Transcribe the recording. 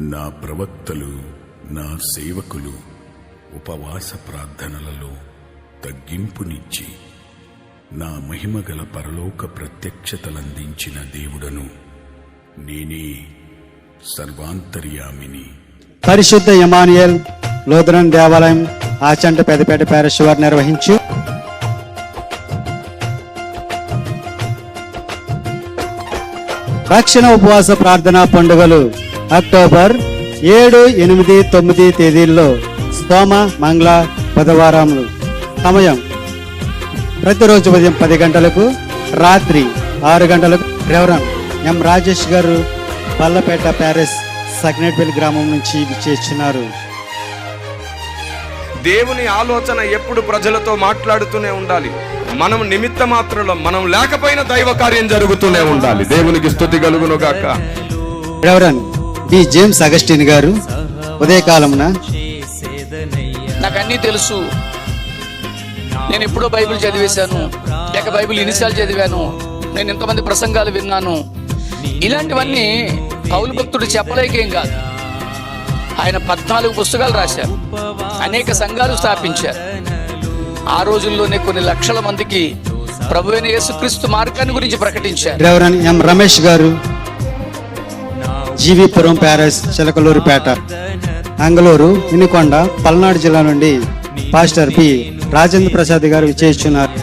నా ప్రవక్తలు, నా సేవకులు ఉపవాస ప్రార్థనలలో తగ్గింపునిచ్చి నా మహిమగల పరలోక ప్రత్యక్షతలందించిన దేవుడను. నేనే సర్వాంతర్యామిని. పరిశుద్ధ ఇమానుయేల్ లూథరన్ దేవాలయం ఆచంట పెద్దపేట పారిష్ వారు నిర్వహించు రక్షణ ఉపవాస ప్రార్థనా పండుగలు అక్టోబర్ 7, 8, 9 తేదీల్లో సోమ, మంగళ, బుధవారములు. సమయం ప్రతిరోజు ఉదయం 10 గంటలకు, రాత్రి 6 గంటలకు. రెవరెండ్ ఎం రాజేష్ గారు పల్లపేట ప్యారిస్ సగ్నేట్పల్లి గ్రామం నుంచి విచ్చేస్తున్నారు. దేవుని ఆలోచన ఎప్పుడు ప్రజలతో మాట్లాడుతూనే ఉండాలి. మనం నిమిత్త మాత్రంలో, మనం లేకపోయినా దైవ కార్యం జరుగుతూనే ఉండాలి. దేవునికి స్తుతి కలుగును గాక. రెవరెండ్ డి జేమ్స్ అగస్టిన్ గారు ఉదయకాలమున నాకు అన్నీ తెలుసు, నేను ఎప్పుడో బైబిల్ చదివేశాను, లేక బైబిల్ ఎన్నిసార్లు చదివాను, నేను ఎంతమంది ప్రసంగాలు విన్నాను, ఇలాంటివన్నీ పౌలు భక్తుడు చెప్పలేకేం కాదు. ఆయన 14 పుస్తకాలు రాశారు, అనేక సంఘాలు స్థాపించారు. ఆ రోజుల్లోనే కొన్ని లక్షల మందికి ప్రభువైన యేసుక్రీస్తు మార్గాన్ని గురించి ప్రకటించారు. రెవరెండ్ ఎం రమేష్ గారు జీవీపురం ప్యారిస్ చిలకలూరుపేట అంగళూరు వినుకొండ పల్నాడు జిల్లా నుండి పాస్టర్ పి రాజేంద్ర ప్రసాద్ గారు విచ్చేస్తున్నారు.